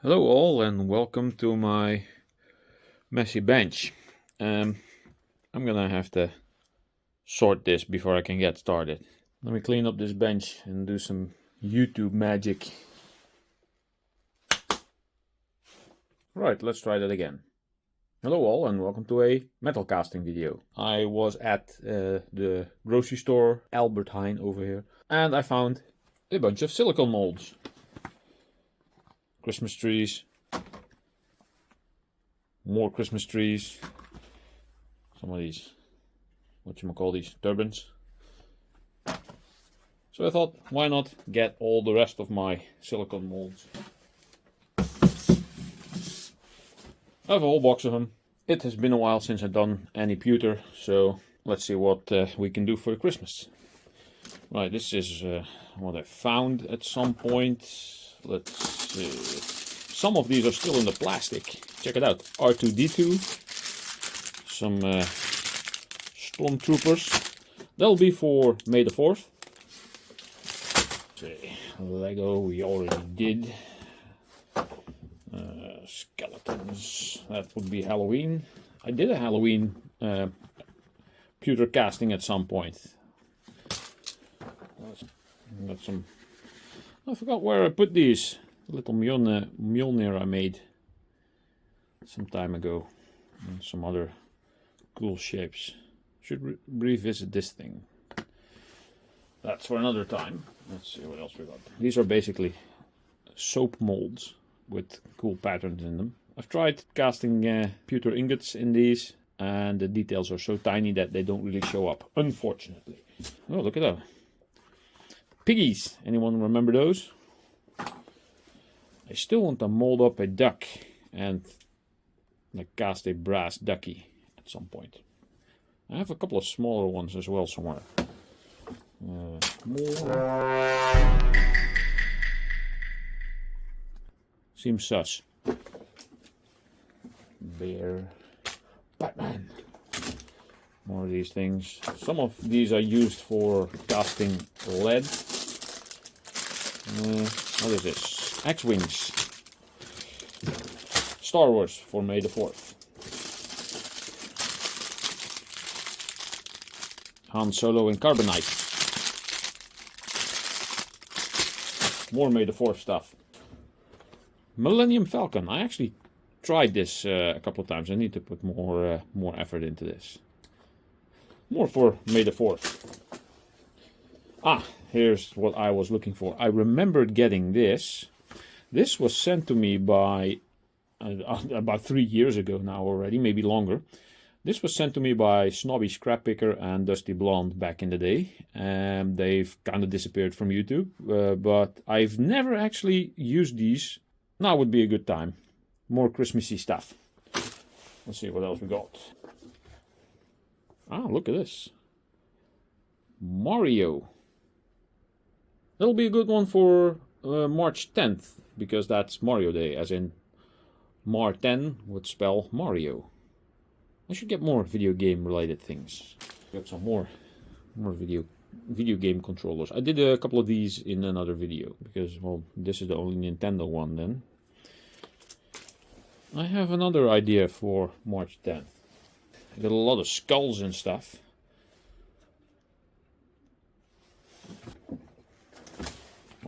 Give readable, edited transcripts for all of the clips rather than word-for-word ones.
Hello all and welcome to my messy bench. I'm gonna have to sort this before I can get started. Let me clean up this bench and do some YouTube magic. Right, let's try that again. Hello all and welcome to a metal casting video. I was at the grocery store, Albert Heijn over here, and I found a bunch of silicone molds. Christmas trees. More Christmas trees. Some of these, these, turbans. So I thought, why not get all the rest of my silicone molds. I have a whole box of them. It has been a while since I've done any pewter, so let's see what we can do for Christmas. Right, this is what I found at some point. Let's see. Some of these are still in the plastic. Check it out. R2-D2. Some stormtroopers. That'll be for May the 4th. Okay. Lego we already did. Skeletons. That would be Halloween. I did a Halloween pewter casting at some point. Got some. I forgot where I put these. A little Mjolnir I made some time ago. And some other cool shapes. Should revisit this thing. That's for another time. Let's see what else we got. These are basically soap molds with cool patterns in them. I've tried casting pewter ingots in these, and the details are so tiny that they don't really show up, unfortunately. Oh, look at that. Piggies. Anyone remember those? I still want to mold up a duck and like cast a brass ducky at some point. I have a couple of smaller ones as well somewhere. More. Seems sus. Bear. Batman. More of these things. Some of these are used for casting lead. What is this? X-Wings. Star Wars for May the 4th. Han Solo in carbonite. More May the 4th stuff. Millennium Falcon. I actually tried this a couple of times. I need to put more effort into this. More for May the 4th. Ah, here's what I was looking for. I remembered getting this. This was sent to me by about 3 years ago now already, maybe longer. This was sent to me by Snobby Scrappicker and Dusty Blonde back in the day. They've kind of disappeared from YouTube, but I've never actually used these. Now would be a good time. More Christmassy stuff. Let's see what else we got. Ah, look at this. Mario. That'll be a good one for March 10th, because that's Mario Day, as in Mar-10 would spell Mario. I should get more video game related things. Got some more video game controllers. I did a couple of these in another video, because, well, this is the only Nintendo one then. I have another idea for March 10th. I got a lot of skulls and stuff.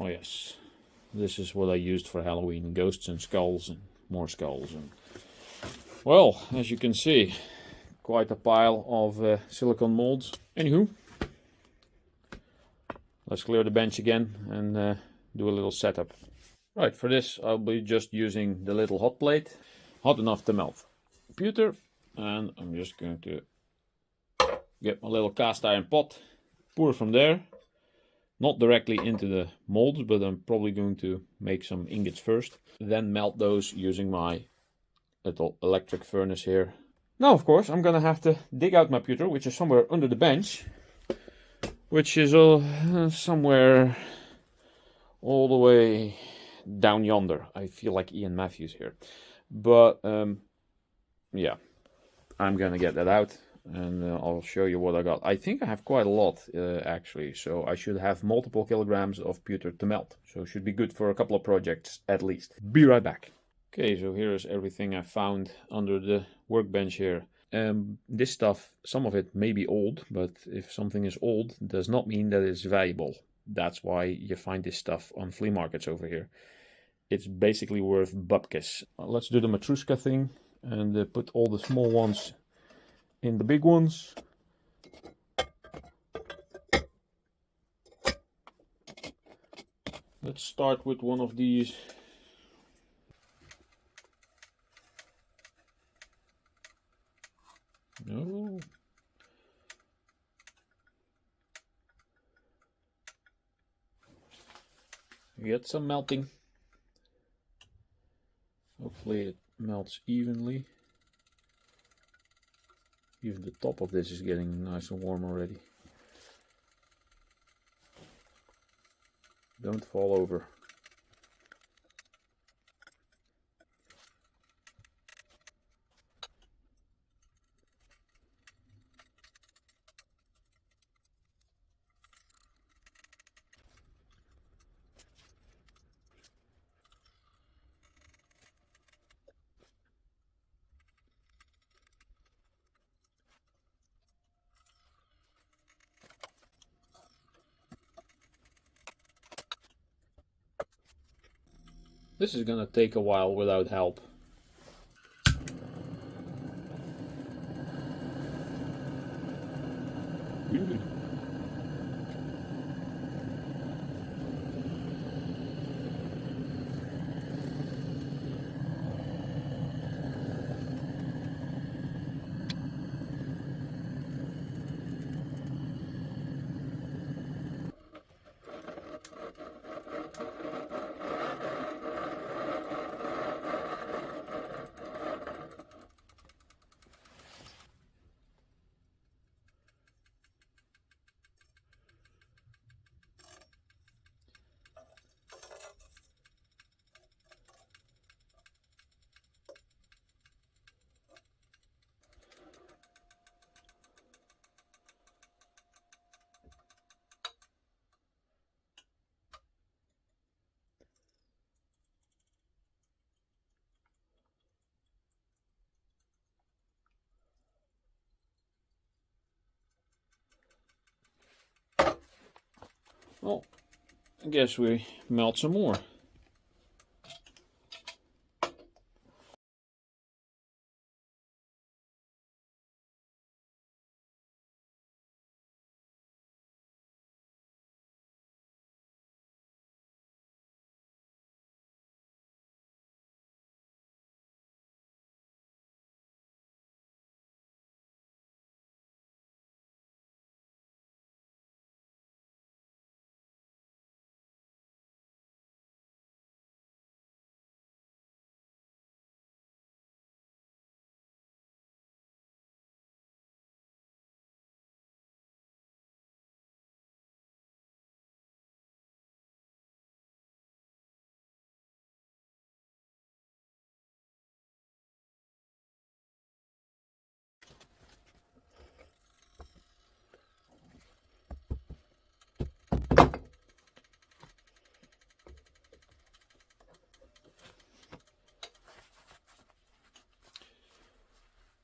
Oh yes, this is what I used for Halloween. Ghosts and skulls and more skulls. And well, as you can see, quite a pile of silicone molds. Anywho, let's clear the bench again and do a little setup. Right, for this I'll be just using the little hot plate. Hot enough to melt pewter. And I'm just going to get my little cast iron pot. Pour from there. Not directly into the molds, but I'm probably going to make some ingots first. Then melt those using my little electric furnace here. Now, of course, I'm going to have to dig out my pewter, which is somewhere under the bench. Which is somewhere all the way down yonder. I feel like Ian Matthews here. But, yeah. I'm going to get that out. And I'll show you what I got. I think I have quite a lot, actually. So I should have multiple kilograms of pewter to melt. So it should be good for a couple of projects, at least. Be right back. Okay, so here is everything I found under the workbench here. This stuff, some of it may be old, but if something is old, does not mean that it's valuable. That's why you find this stuff on flea markets over here. It's basically worth bupkis. Let's do the matryoshka thing and put all the small ones in the big ones. Let's start with one of these. No. Get some melting. Hopefully it melts evenly. Even the top of this is getting nice and warm already. Don't fall over. This is gonna take a while without help. Really? Well, I guess we melt some more.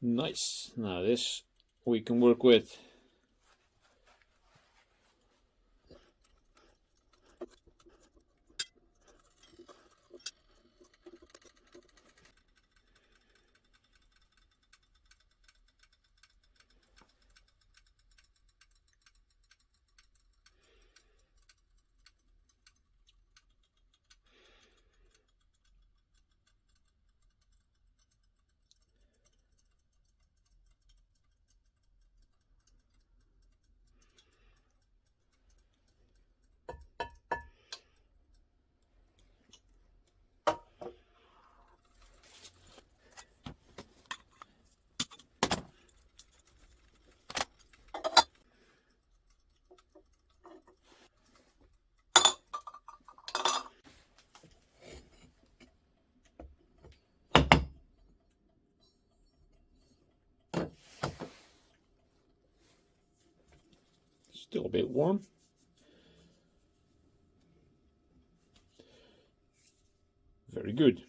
Nice. Now this we can work with. Still a bit warm. Very good.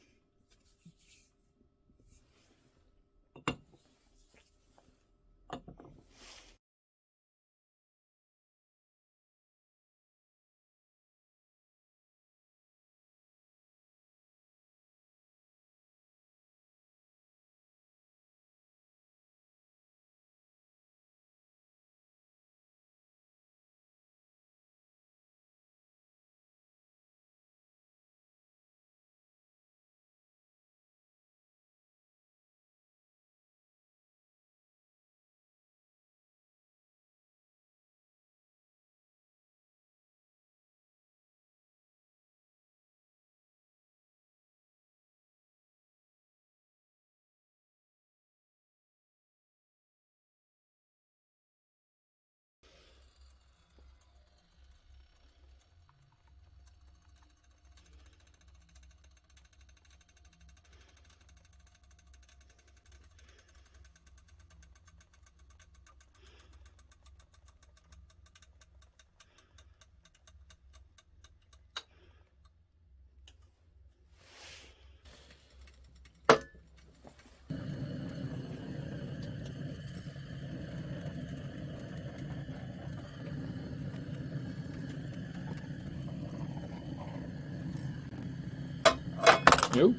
Nope.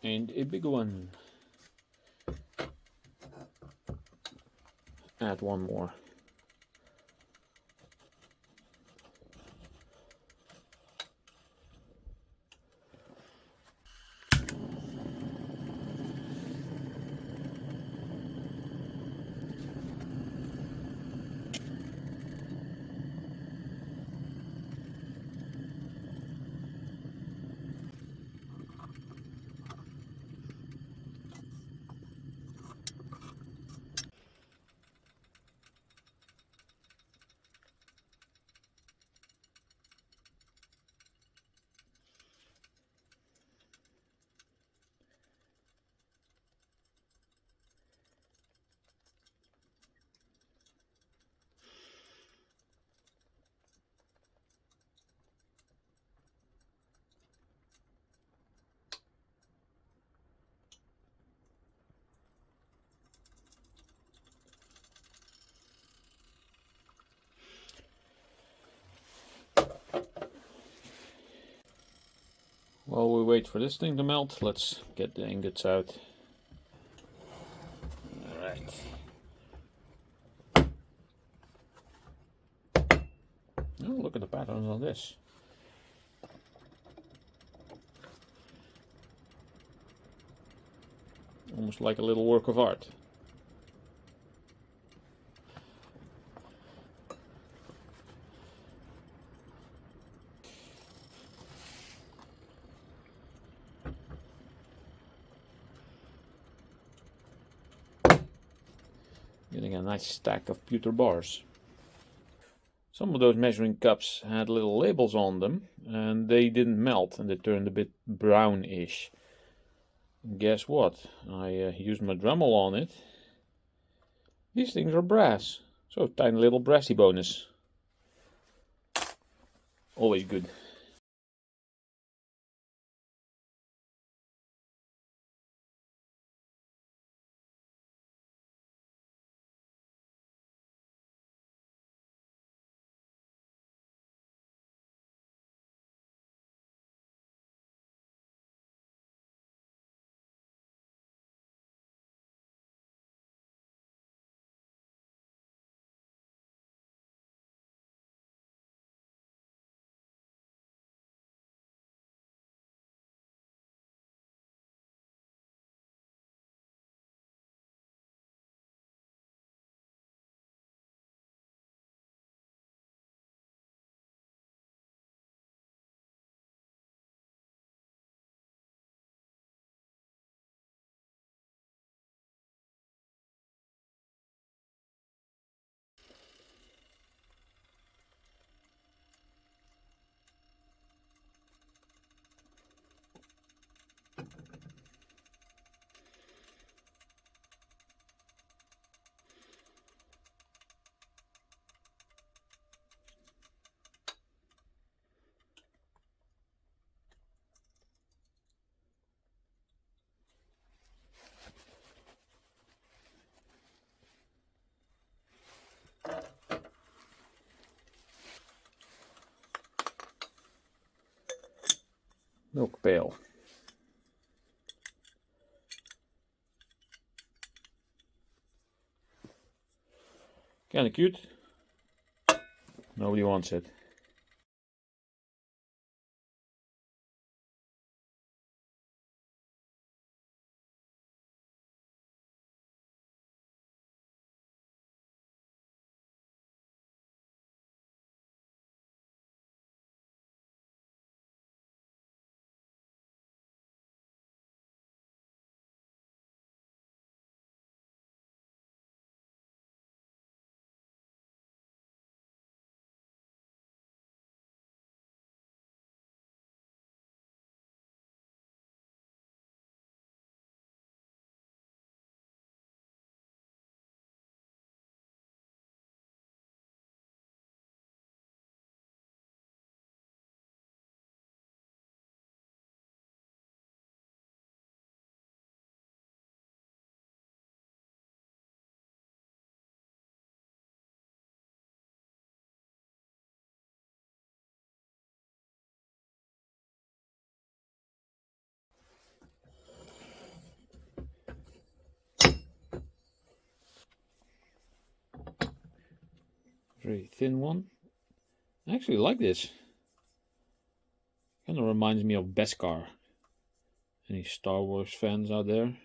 And a big one. Add one more. While we wait for this thing to melt, let's get the ingots out. Alright. Oh, look at the patterns on this. Almost like a little work of art. Getting a nice stack of pewter bars. Some of those measuring cups had little labels on them and they didn't melt and they turned a bit brownish. Guess what? I used my Dremel on it. These things are brass, so tiny little brassy bonus. Always good. milk pail. Kinda cute. Nobody wants it. Very thin one. I actually like this. Kind of reminds me of Beskar. Any Star Wars fans out there?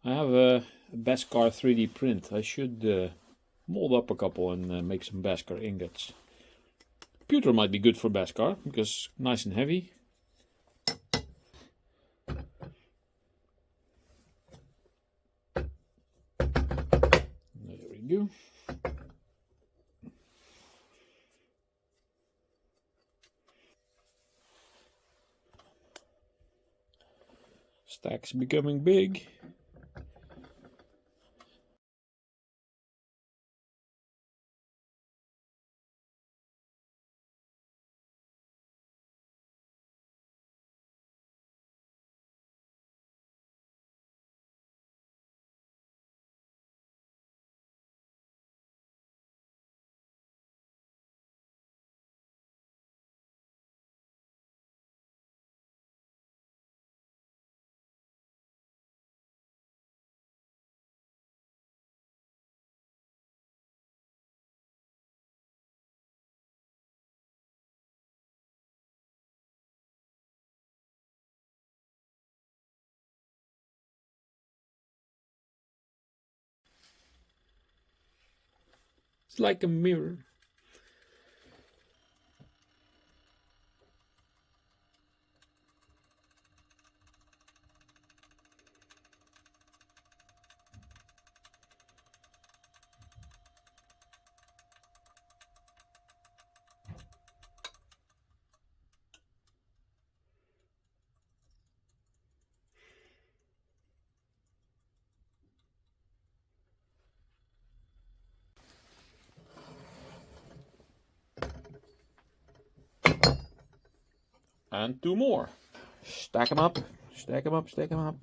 I have a Beskar 3D print. I should mold up a couple and make some Beskar ingots. Pewter might be good for Beskar because nice and heavy. There we go. Stack's becoming big. It's like a mirror. And two more. Stack them up, stack them up, stack them up.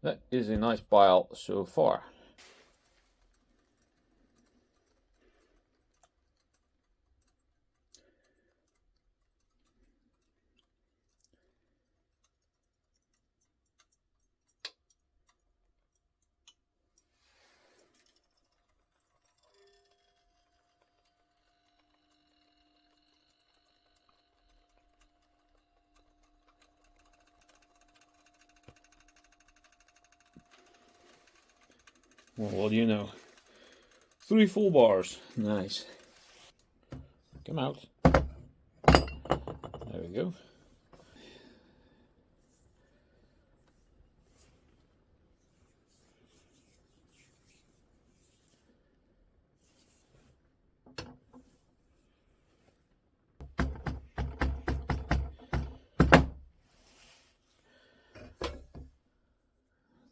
That is a nice pile so far. Well, what do you know? 3 full bars. Nice. Come out. There we go.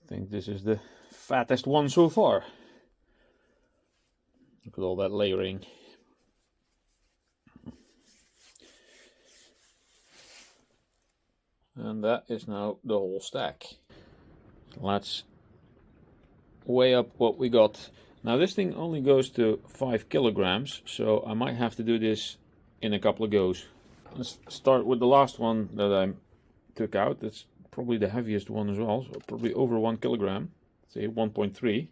I think this is the fattest one so far. Look at all that layering. And that is now the whole stack. Let's weigh up what we got Now this thing only goes to 5 kilograms, so I might have to do this in a couple of goes. Let's start with the last one that I took out. That's probably the heaviest one as well, so probably over 1 kilogram. Say 1.3.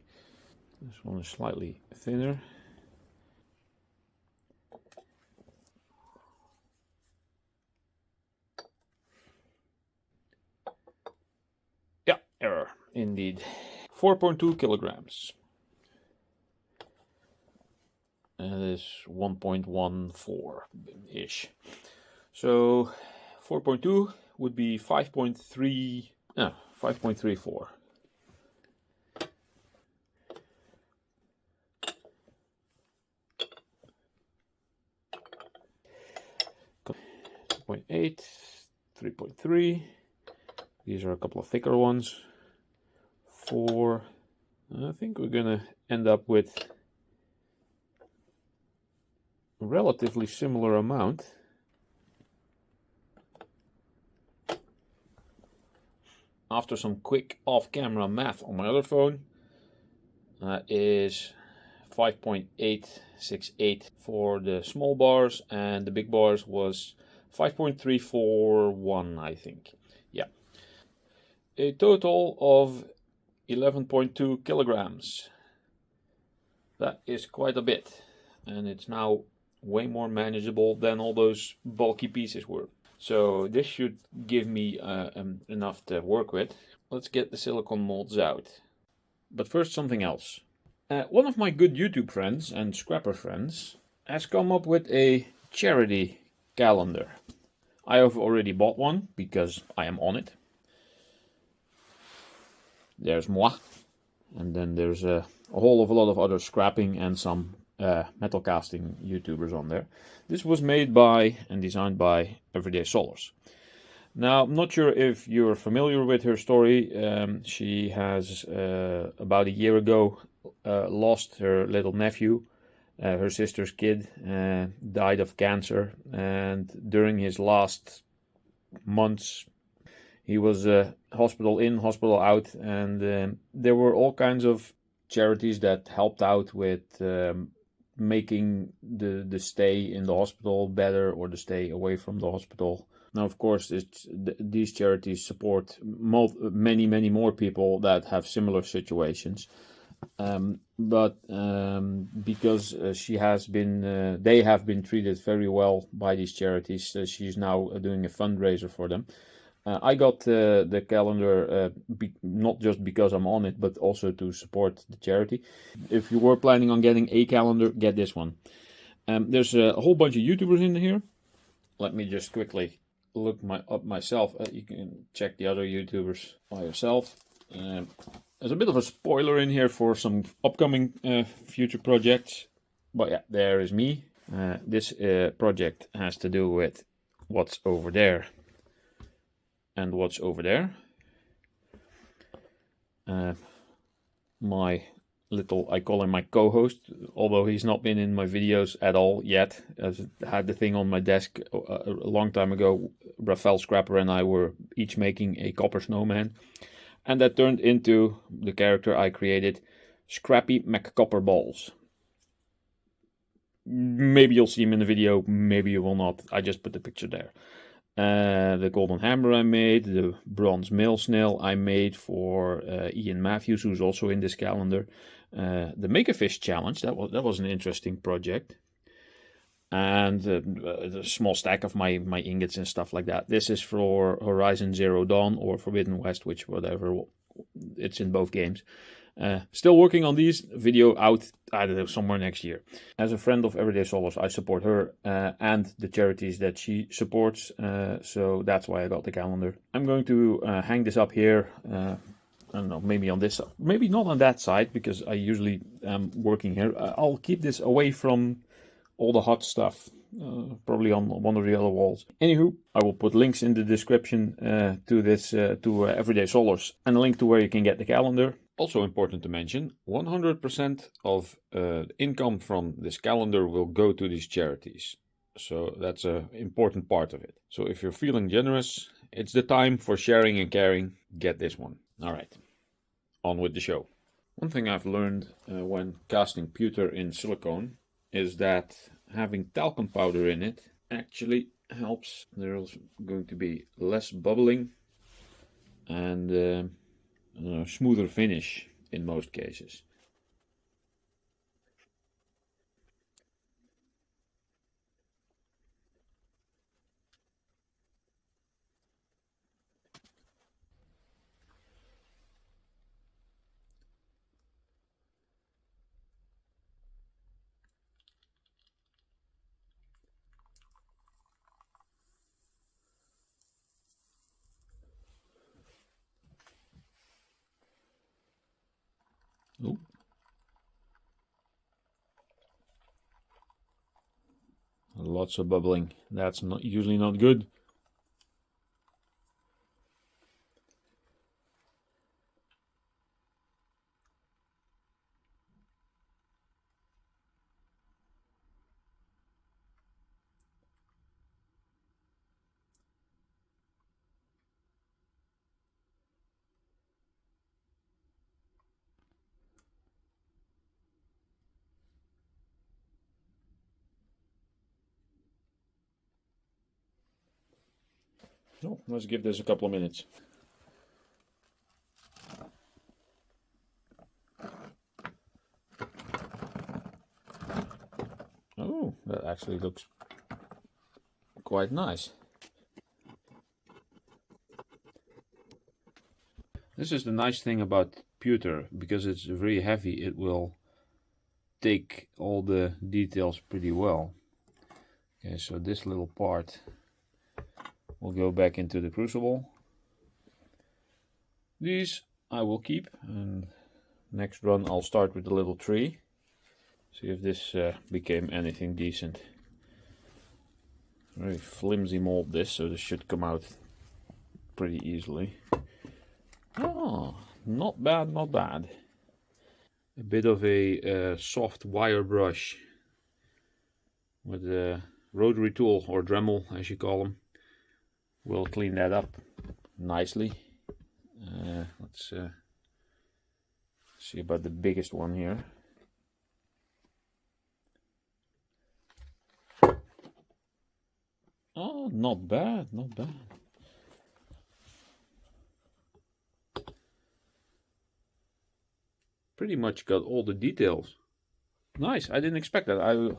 This one is slightly thinner. Yeah, error, indeed. 4.2 kilograms. And it is 1.14-ish. So 4.2 would be 5.3, 5.34. .8, 3.3. These are a couple of thicker ones. 4. I think we're gonna end up with a relatively similar amount. After some quick off-camera math on my other phone, is 5.868 for the small bars, and the big bars was 5.341, I think. Yeah. A total of 11.2 kilograms. That is quite a bit, and it's now way more manageable than all those bulky pieces were. So this should give me enough to work with. Let's get the silicone molds out. But first, something else. One of my good YouTube friends and scrapper friends has come up with a charity calendar. I have already bought one because I am on it. There's moi, and then there's a whole lot of other scrapping and some metal casting YouTubers on there. This was made by and designed by Everyday Solers. Now, I'm not sure if you're familiar with her story. She has about a year ago lost her little nephew. Her sister's kid died of cancer, and during his last months he was hospital in, hospital out, and there were all kinds of charities that helped out with making the stay in the hospital better, or the stay away from the hospital. Now, of course, these charities support many more people that have similar situations. But because they have been treated very well by these charities, she's now doing a fundraiser for them. I got the calendar not just because I'm on it, but also to support the charity. If you were planning on getting a calendar, get this one. There's a whole bunch of YouTubers in here. Let me just quickly look up myself. You can check the other YouTubers by yourself. There's a bit of a spoiler in here for some upcoming future projects. But yeah, there is me. This project has to do with what's over there and what's over there. My little, I call him my co-host, although he's not been in my videos at all yet. I had the thing on my desk a long time ago. Rafael Scrapper and I were each making a copper snowman, and that turned into the character I created, Scrappy McCopper Balls. Maybe you'll see him in the video, maybe you will not. I just put the picture there. The golden hammer I made, the bronze mill snail I made for Ian Matthews, who's also in this calendar. The Make a Fish challenge, that was an interesting project. And a small stack of my ingots and stuff like that. This is for Horizon Zero Dawn or Forbidden West, which whatever, it's in both games. Still working on these, video out, I don't know, somewhere next year. As a friend of Everyday Solers, I support her and the charities that she supports, so that's why I got the calendar. I'm going to hang this up here, I don't know, maybe on this, maybe not on that side, because I usually am working here. I'll keep this away from all the hot stuff, probably on one of the other walls. Anywho, I will put links in the description to this, to Everyday Solers, and a link to where you can get the calendar. Also important to mention, 100% of income from this calendar will go to these charities. So that's an important part of it. So if you're feeling generous, it's the time for sharing and caring. Get this one. All right, on with the show. One thing I've learned when casting pewter in silicone is that having talcum powder in it actually helps. There's going to be less bubbling and smoother finish in most cases. Oh. Lots of bubbling. That's not usually not good. So let's give this a couple of minutes. Oh, that actually looks quite nice. This is the nice thing about pewter, because it's very heavy, it will take all the details pretty well. Okay, so this little part will go back into the crucible. These I will keep, and next run I'll start with the little tree. See if this became anything decent. Very flimsy mold this, so this should come out pretty easily. Oh, not bad, not bad. A bit of a soft wire brush with a rotary tool, or Dremel as you call them, will clean that up nicely. Let's see about the biggest one here. Oh, not bad, not bad. Pretty much got all the details. Nice, I didn't expect that. I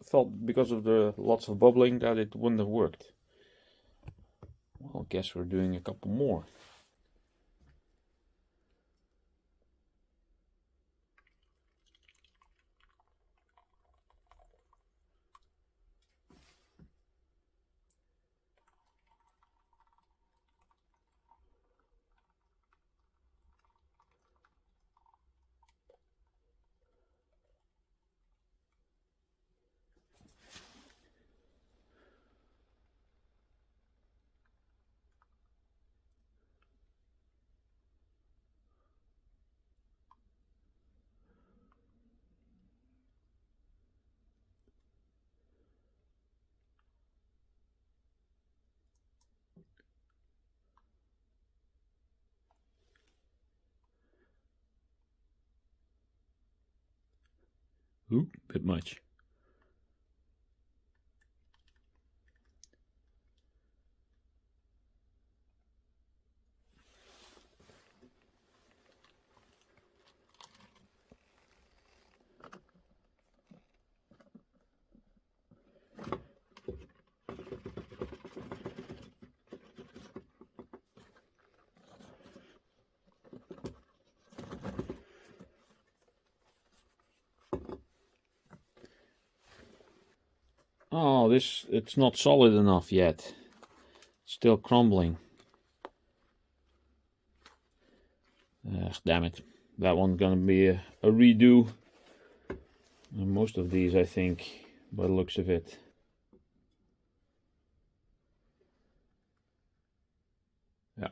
thought because of the lots of bubbling that it wouldn't have worked. Well, I guess we're doing a couple more. Ooh, bit much. Oh, it's not solid enough yet. It's still crumbling. Damn it. That one's gonna be a redo. And most of these, I think, by the looks of it. Yeah.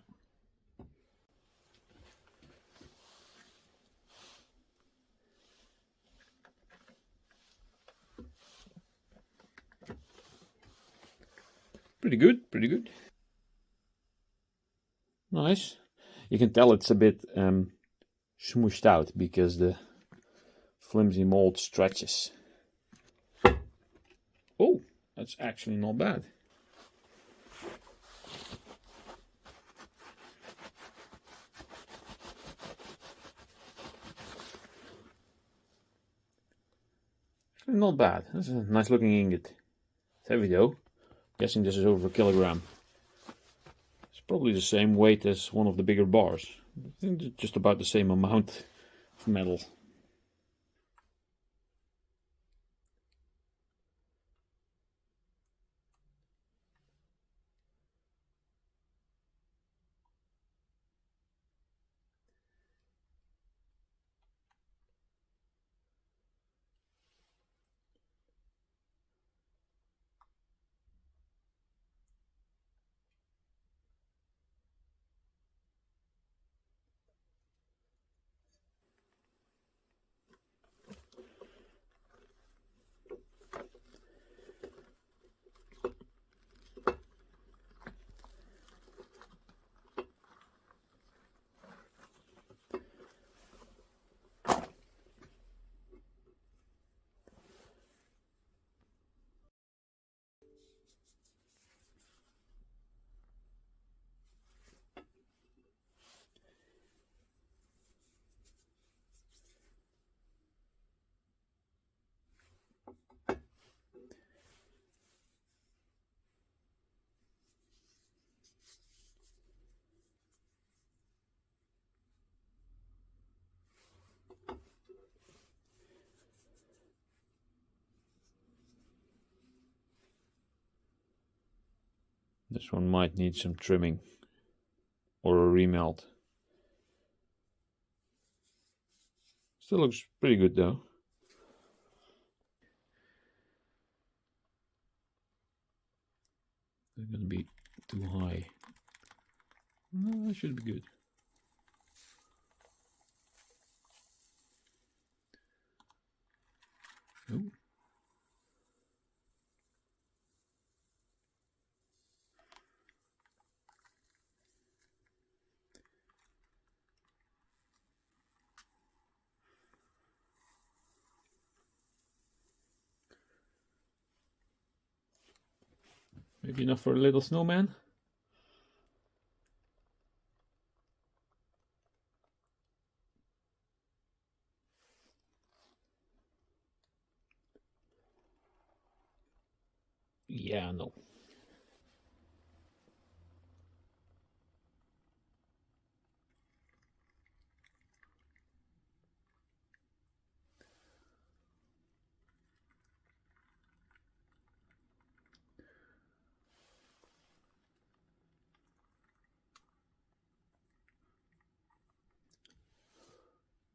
Pretty good, pretty good. Nice. You can tell it's a bit smooshed out because the flimsy mold stretches. Oh, that's actually not bad. Not bad. That's a nice looking ingot. It's heavy though. Guessing this is over a kilogram. It's probably the same weight as one of the bigger bars. I think it's just about the same amount of metal. This one might need some trimming or a remelt. Still looks pretty good though. They're gonna be too high. No, that should be good. Oh. Maybe enough for a little snowman? Yeah, no.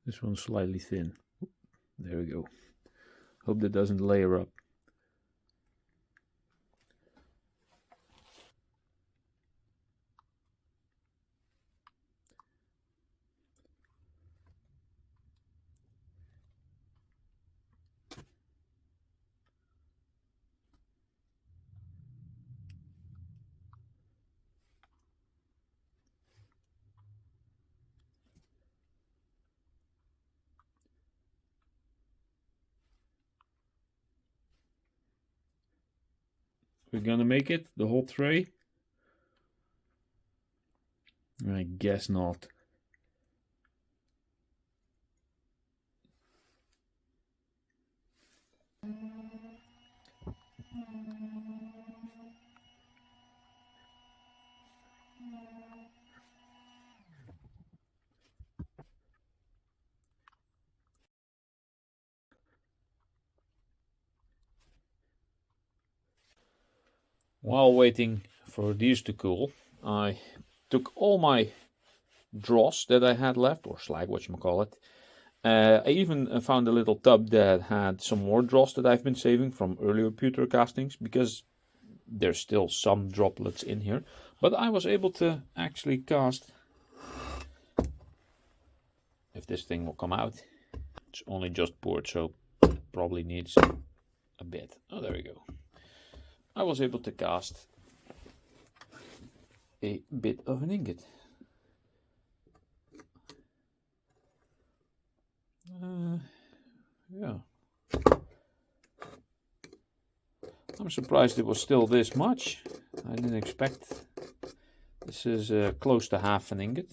This one's slightly thin. There we go. Hope that doesn't layer up. We're gonna make it, the whole tray? I guess not. While waiting for these to cool, I took all my dross that I had left, or slag, whatchamacallit. I even found a little tub that had some more dross that I've been saving from earlier pewter castings, because there's still some droplets in here. But I was able to actually cast, if this thing will come out. It's only just poured, so probably needs a bit. Oh, there we go. I was able to cast a bit of an ingot. Yeah. I'm surprised it was still this much. I didn't expect. This is close to half an ingot.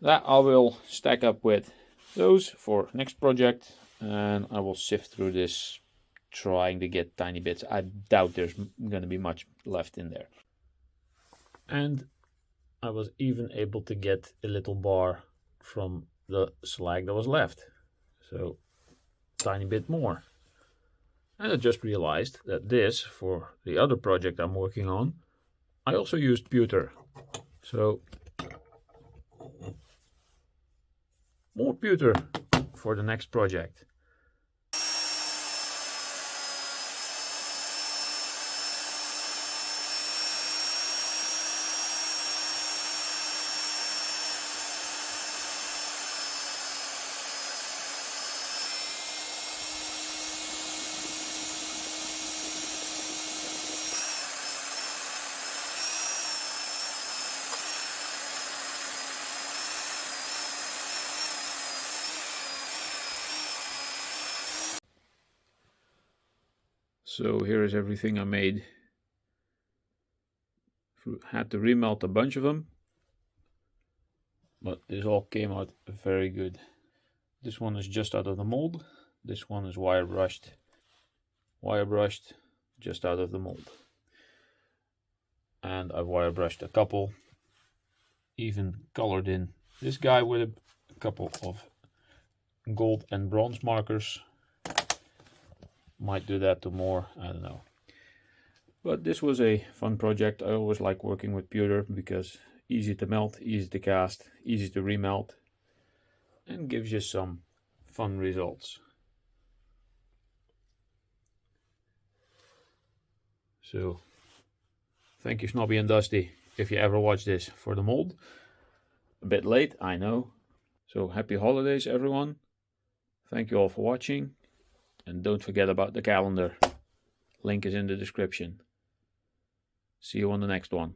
That I will stack up with those for next project, and I will sift through this trying to get tiny bits. I doubt there's going to be much left in there. And I was even able to get a little bar from the slag that was left. So tiny bit more. And I just realized that this, for the other project I'm working on, I also used pewter. So more pewter for the next project. So here is everything I made. Had to remelt a bunch of them, but this all came out very good. This one is just out of the mold. This one is wire brushed just out of the mold. And I wire brushed a couple, even colored in this guy with a couple of gold and bronze markers. Might do that to more, I don't know. But this was a fun project. I always like working with pewter because easy to melt, easy to cast, easy to remelt, and gives you some fun results. So thank you, Snobby and Dusty, if you ever watch this, for the mold. A bit late, I know. So happy holidays, everyone. Thank you all for watching. And don't forget about the calendar. Link is in the description. See you on the next one.